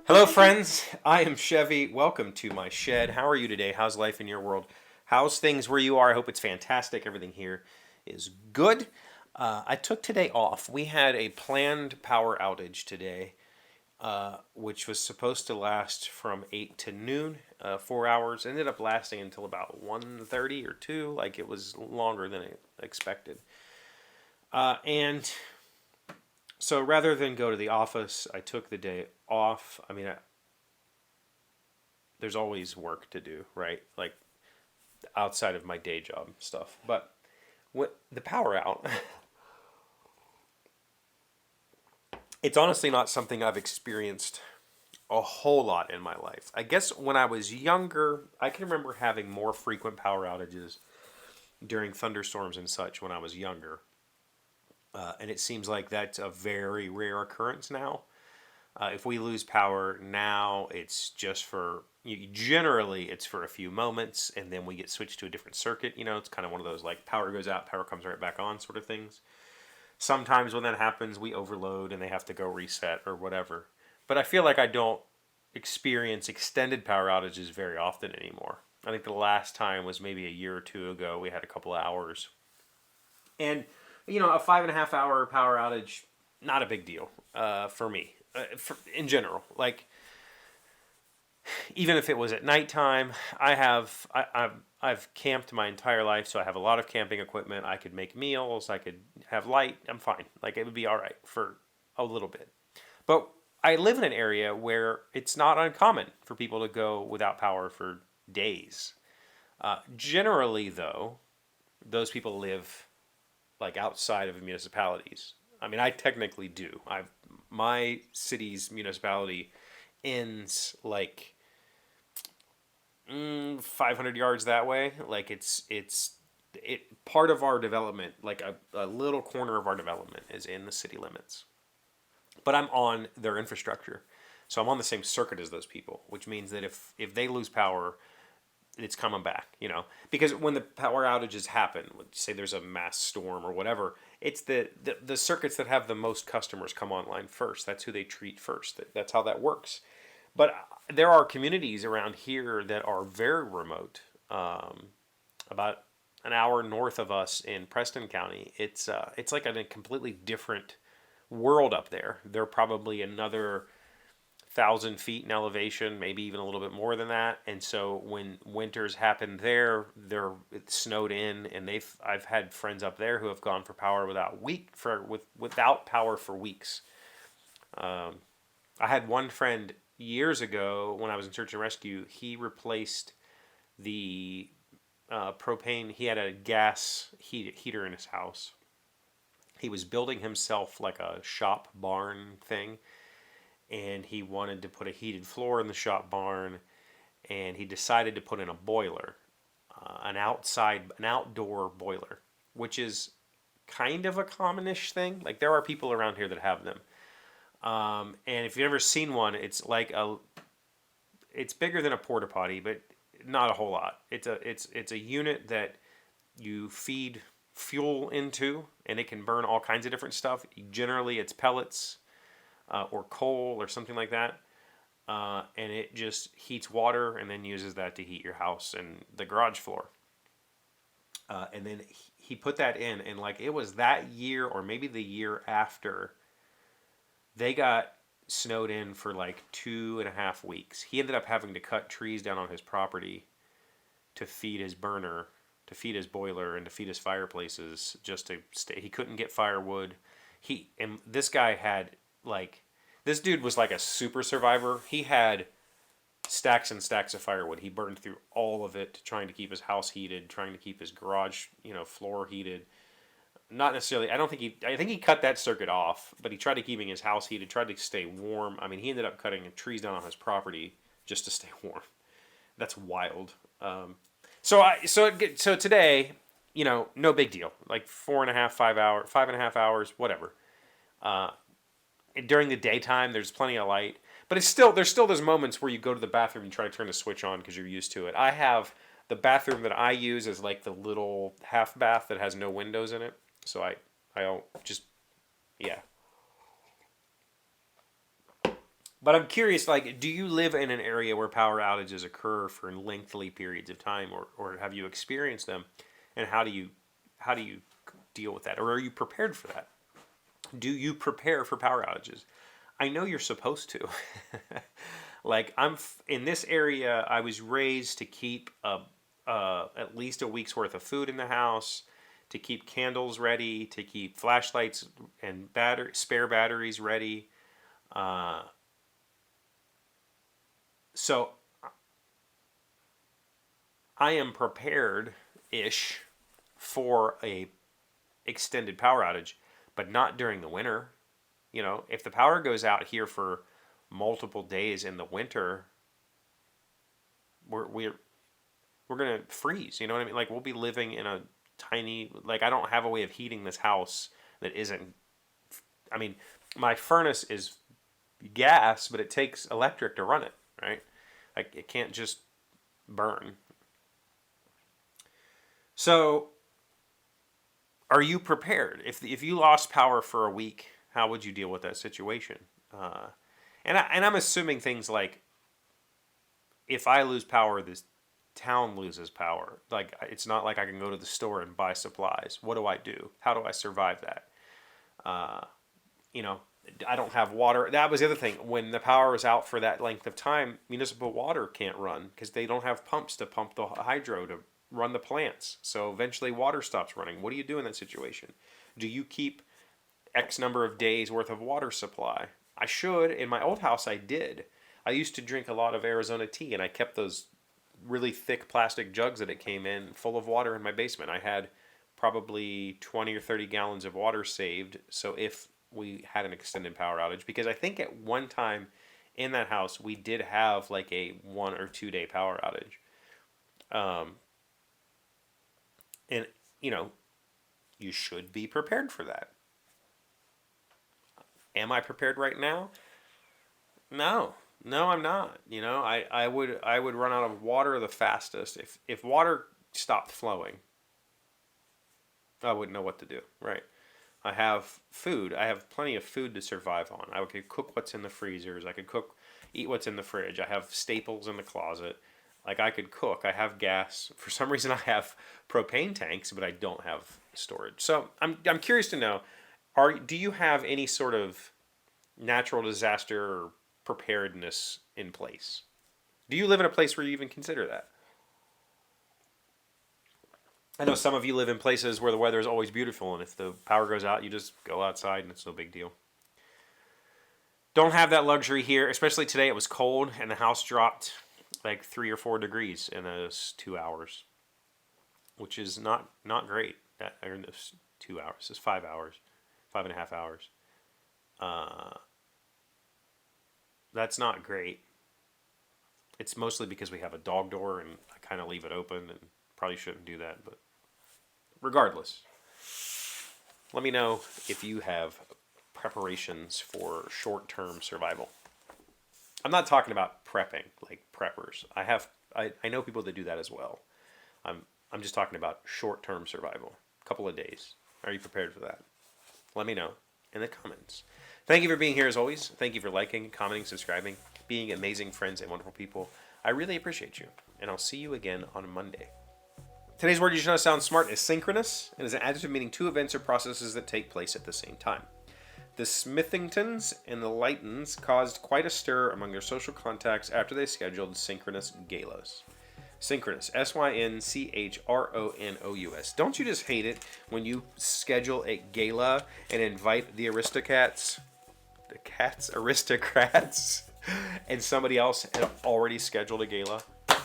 Hello, friends. I am Chevy. Welcome to my shed. How are you today? How's life in your world? How's things where you are? I hope it's fantastic. Everything here is good. I took today off. We had a planned power outage today, which was supposed to last from 8 to noon, 4 hours. Ended up lasting until about 1:30 or 2. Like it was longer than I expected. And so rather than go to the office, I took the day off. I mean, there's always work to do, right? Like outside of my day job stuff. But what the power out, it's honestly not something I've experienced a whole lot in my life. I guess when I was younger, I can remember having more frequent power outages during thunderstorms and such when I was younger. And it seems like that's a very rare occurrence now. If we lose power now, it's just for generally it's for a few moments, and then we get switched to a different circuit. It's kind of one of those like power goes out, power comes right back on sort of things. Sometimes when that happens, we overload and they have to go reset or whatever. But I feel like I don't experience extended power outages very often anymore. I think the last time was maybe a year or two ago. We had a couple of hours, and a 5.5 hour power outage, not a big deal for me. In general, like even if it was at nighttime, I've camped my entire life, so I have a lot of camping equipment. I could make meals, I could have light. I'm fine. Like it would be all right for a little bit. But I live in an area where it's not uncommon for people to go without power for days. Generally, though, those people live like outside of municipalities. I mean, I technically do. My city's municipality ends like 500 yards that way. Like it part of our development, like a little corner of our development, is in the city limits. But I'm on their infrastructure, so I'm on the same circuit as those people, which means that if they lose power, it's coming back, because when the power outages happen, say there's a mass storm or whatever, it's the circuits that have the most customers come online first. That's who they treat first. That's how that works. But there are communities around here that are very remote. About an hour north of us in Preston County, it's like a completely different world up there. They're probably another 1,000 feet in elevation, maybe even a little bit more than that. And so when winters happen there, it's snowed in, and I've had friends up there who have gone for power without power for weeks. I had one friend years ago when I was in search and rescue. He replaced the propane. He had a gas heater in his house. He was building himself like a shop barn thing, and he wanted to put a heated floor in the shop barn, and he decided to put in a boiler, an outdoor boiler, which is kind of a commonish thing. Like there are people around here that have them, and if you've ever seen one, it's bigger than a porta potty, but not a whole lot. It's a unit that you feed fuel into, and it can burn all kinds of different stuff. Generally, it's pellets or coal or something like that, and it just heats water and then uses that to heat your house and the garage floor. And then he put that in, and like it was that year or maybe the year after, they got snowed in for like 2.5 weeks. He ended up having to cut trees down on his property to feed his burner, to feed his boiler, and to feed his fireplaces, just to stay. He couldn't get firewood. And this guy had like, this dude was like a super survivor. He had stacks and stacks of firewood. He burned through all of it trying to keep his house heated, trying to keep his garage, floor heated. Not necessarily. I think he cut that circuit off, but he tried to keeping his house heated, tried to stay warm. I mean, he ended up cutting trees down on his property just to stay warm. That's wild. So today, no big deal. Like 4.5, 5 hours, 5.5 hours, whatever. During the daytime, there's plenty of light, but there's still those moments where you go to the bathroom and try to turn the switch on because you're used to it. I have the bathroom that I use is like the little half bath that has no windows in it, so I don't just, yeah. But I'm curious, like, do you live in an area where power outages occur for lengthy periods of time, or have you experienced them, and how do you deal with that, or are you prepared for that? Do you prepare for power outages? I know you're supposed to. Like in this area, I was raised to keep at least a week's worth of food in the house, to keep candles ready, to keep flashlights and spare batteries ready. Uh, so I am prepared ish for a extended power outage, but not during the winter. If the power goes out here for multiple days in the winter, we're gonna freeze. You know what I mean? Like we'll be living in a tiny, like I don't have a way of heating this house that isn't. I mean, my furnace is gas, but it takes electric to run it, right? Like it can't just burn. So, are you prepared? If you lost power for a week, how would you deal with that situation? Uh, and I'm assuming things like if I lose power, this town loses power. Like it's not like I can go to the store and buy supplies. What do I do? How do I survive that? Uh, you know, I don't have water. That was the other thing. When the power is out for that length of time, municipal water can't run because they don't have pumps to pump the hydro to run the plants. So eventually water stops running. What do you do in that situation? Do you keep X number of days worth of water supply? I should. In my old house, I did. I used to drink a lot of Arizona tea, and I kept those really thick plastic jugs that it came in full of water in my basement. I had probably 20 or 30 gallons of water saved. So if we had an extended power outage, because I think at one time in that house we did have like a 1 or 2 day power outage. Um, and you should be prepared for that. Am I prepared right now? No, no, I'm not. I would run out of water the fastest if water stopped flowing. I wouldn't know what to do. Right. I have food. I have plenty of food to survive on. I could cook what's in the freezers. I could eat what's in the fridge. I have staples in the closet. Like I could cook. I have gas. For some reason, I have propane tanks, but I don't have storage. So I'm curious to know, do you have any sort of natural disaster or preparedness in place? Do you live in a place where you even consider that? I know some of you live in places where the weather is always beautiful, and if the power goes out, you just go outside and it's no big deal. Don't have that luxury here, especially today. It was cold, and the house dropped like 3 or 4 degrees in those 2 hours, which is not great. Or in those 2 hours, it's 5 hours, 5.5 hours. Uh, that's not great. It's mostly because we have a dog door, and I kind of leave it open, and probably shouldn't do that, but regardless, let me know if you have preparations for short-term survival. I'm not talking about prepping like preppers. I know people that do that as well. I'm just talking about short-term survival. A couple of days. Are you prepared for that? Let me know in the comments. Thank you for being here as always. Thank you for liking, commenting, subscribing, being amazing friends and wonderful people. I really appreciate you, and I'll see you again on Monday. Today's word you should know sounds smart is synchronous, and is an adjective meaning two events or processes that take place at the same time. The Smithingtons and the Lightons caused quite a stir among their social contacts after they scheduled synchronous galas. Synchronous, Synchronous. Don't you just hate it when you schedule a gala and invite the aristocrats, and somebody else had already scheduled a gala?